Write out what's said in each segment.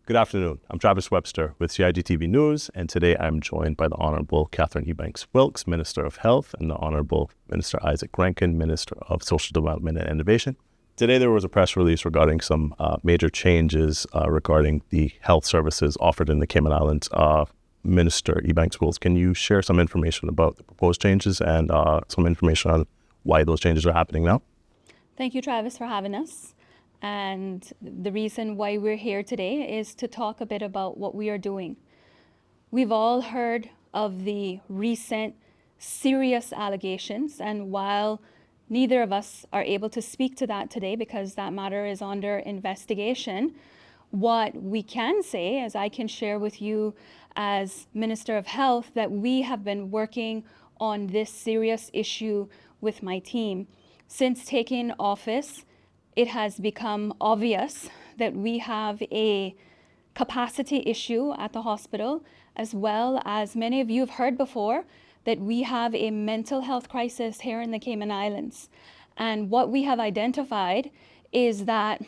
Good afternoon. I'm Travis Webster with CIG TV News, and today I'm joined by the Honourable Katherine Ebanks-Wilks, Minister of Health, and the Honourable Minister Isaac Rankine, Minister of Social Development and Innovation. Today there was a press release regarding some major changes regarding the health services offered in the Cayman Islands. Minister Ebanks-Wilks, can you share some information about the proposed changes and some information on why those changes are happening now? Thank you, Travis, for having us. And the reason why we're here today is to talk a bit about what we are doing. We've all heard of the recent serious allegations, and while neither of us are able to speak to that today because that matter is under investigation, what we can say, as I can share with you as Minister of Health, that we have been working on this serious issue with my team. Since taking office, it has become obvious that we have a capacity issue at the hospital, as well as many of you have heard before, that we have a mental health crisis here in the Cayman Islands. And what we have identified is that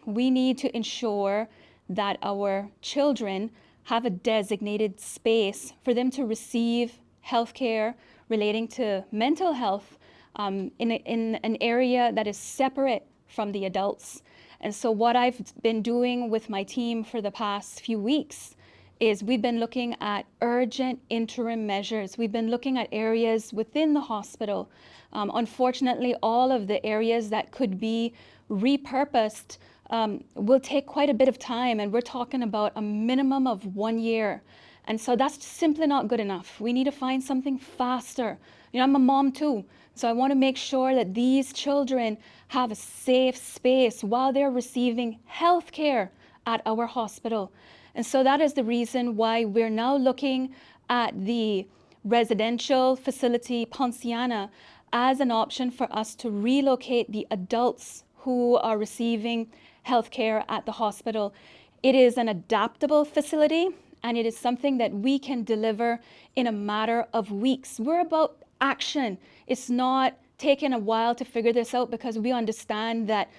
we need to ensure that our children have a designated space for them to receive healthcare relating to mental health in an area that is separate from the adults. And so what I've been doing with my team for the past few weeks is we've been looking at urgent interim measures. We've been looking at areas within the hospital. Unfortunately, all of the areas that could be repurposed will take quite a bit of time, and we're talking about a minimum of 1 year. And so that's simply not good enough. We need to find something faster. You know, I'm a mom too, so I want to make sure that these children have a safe space while they're receiving health care at our hospital. And so that is the reason why we're now looking at the residential facility Poinciana as an option for us to relocate the adults who are receiving health care at the hospital. It is an adaptable facility, and it is something that we can deliver in a matter of weeks. We're about action. It's not taking a while to figure this out, because we understand that,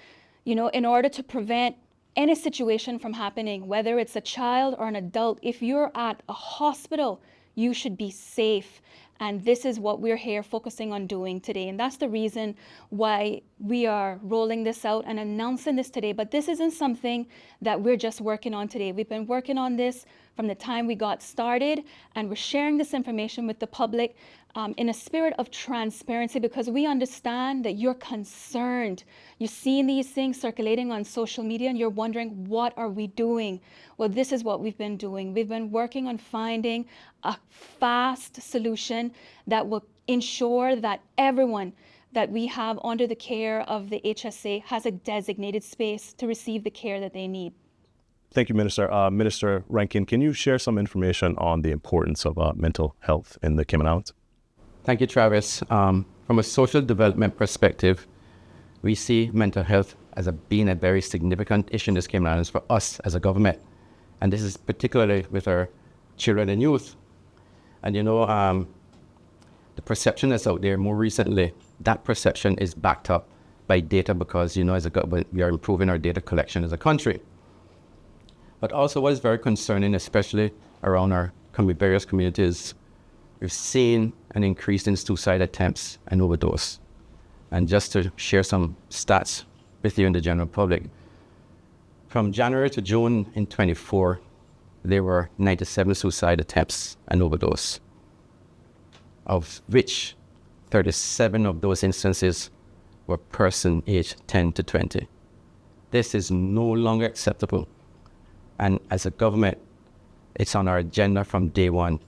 you know, in order to prevent any situation from happening, whether it's a child or an adult, if you're at a hospital, you should be safe. And this is what we're here focusing on doing today. And that's the reason why we are rolling this out and announcing this today. But this isn't something that we're just working on today. We've been working on this from the time we got started, and we're sharing this information with the public in a spirit of transparency, because we understand that you're concerned. You're seeing these things circulating on social media and you're wondering, what are we doing? Well, this is what we've been doing. We've been working on finding a fast solution that will ensure that everyone that we have under the care of the HSA has a designated space to receive the care that they need. Thank you, Minister. Minister Rankine, can you share some information on the importance of mental health in the Cayman Islands? Thank you, Travis. From a social development perspective, we see mental health as being a very significant issue in the Cayman Islands for us as a government. And this is particularly with our children and youth. And you know, the perception that's out there more recently, that perception is backed up by data, because, you know, as a government, we are improving our data collection as a country. But also what is very concerning, especially around our various communities, we've seen an increase in suicide attempts and overdose. And just to share some stats with you and the general public, from January to June in 24, there were 97 suicide attempts and overdose, of which 37 of those instances were person aged 10 to 20. This is no longer acceptable. And as a government, it's on our agenda from day one.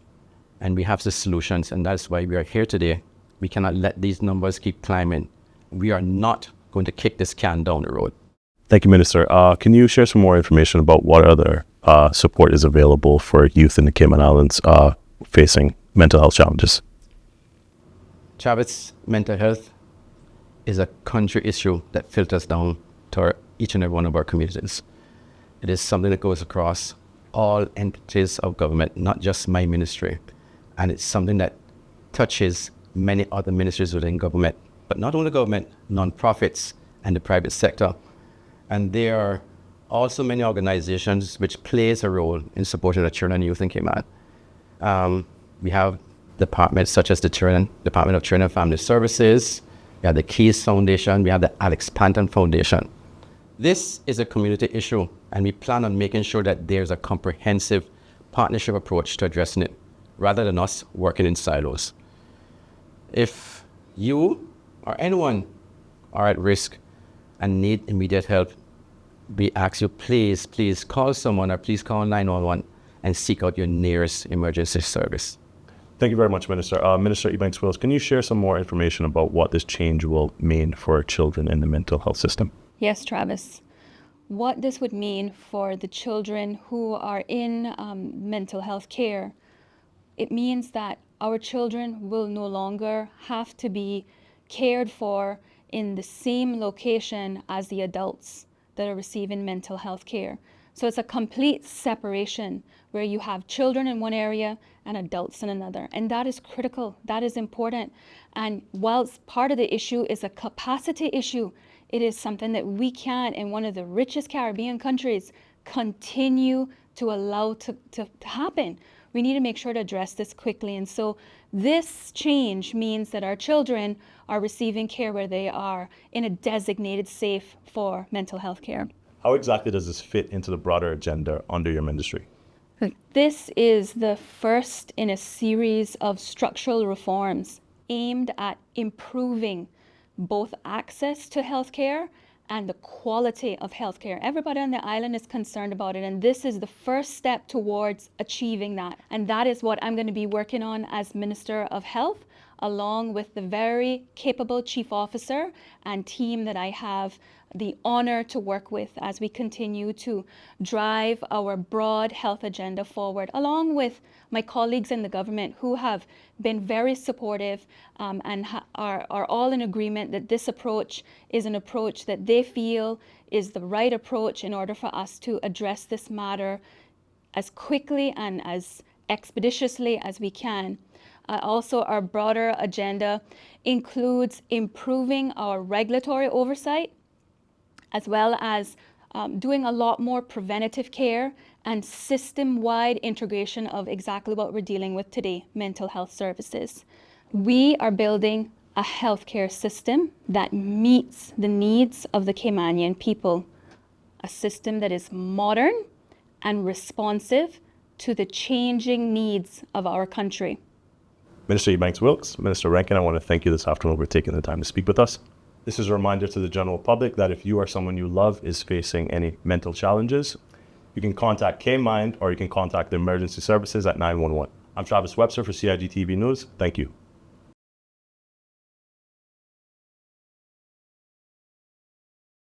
And we have the solutions, and that's why we are here today. We cannot let these numbers keep climbing. We are not going to kick this can down the road. Thank you, Minister. Can you share some more information about what other support is available for youth in the Cayman Islands facing mental health challenges? Travis, mental health is a country issue that filters down to each and every one of our communities. It is something that goes across all entities of government, not just my ministry. And it's something that touches many other ministries within government, but not only government, non-profits and the private sector. And they are also many organizations which plays a role in supporting the children and youth in Cayman. We have departments such as the Department of Children and Family Services, we have the Keys Foundation, we have the Alex Panton Foundation. This is a community issue, and we plan on making sure that there's a comprehensive partnership approach to addressing it, rather than us working in silos. If you or anyone are at risk and need immediate help, we ask you, please call someone, or please call 911 and seek out your nearest emergency service. Thank you very much, Minister. Minister Ebanks-Wilks, can you share some more information about what this change will mean for children in the mental health system? Yes, Travis. What this would mean for the children who are in mental health care, it means that our children will no longer have to be cared for in the same location as the adults that are receiving mental health care. So it's a complete separation where you have children in one area and adults in another. And that is critical, that is important. And whilst part of the issue is a capacity issue, it is something that we can, in one of the richest Caribbean countries, continue to allow to happen. We need to make sure to address this quickly. And so this change means that our children are receiving care where they are in a designated safe for mental health care. How exactly does this fit into the broader agenda under your ministry? This is the first in a series of structural reforms aimed at improving both access to healthcare and the quality of healthcare. Everybody on the island is concerned about it, and this is the first step towards achieving that. And that is what I'm going to be working on as Minister of Health, along with the very capable Chief Officer and team that I have the honor to work with as we continue to drive our broad health agenda forward, along with my colleagues in the government who have been very supportive and are all in agreement that this approach is an approach that they feel is the right approach in order for us to address this matter as quickly and as expeditiously as we can. Also, our broader agenda includes improving our regulatory oversight, as well as doing a lot more preventative care and system-wide integration of exactly what we're dealing with today, mental health services. We are building a healthcare system that meets the needs of the Caymanian people, a system that is modern and responsive to the changing needs of our country. Minister Ebanks-Wilks, Minister Rankine, I want to thank you this afternoon for taking the time to speak with us. This is a reminder to the general public that if you or someone you love is facing any mental challenges, you can contact K-Mind or you can contact the emergency services at 911. I'm Travis Webster for CIG TV News. Thank you.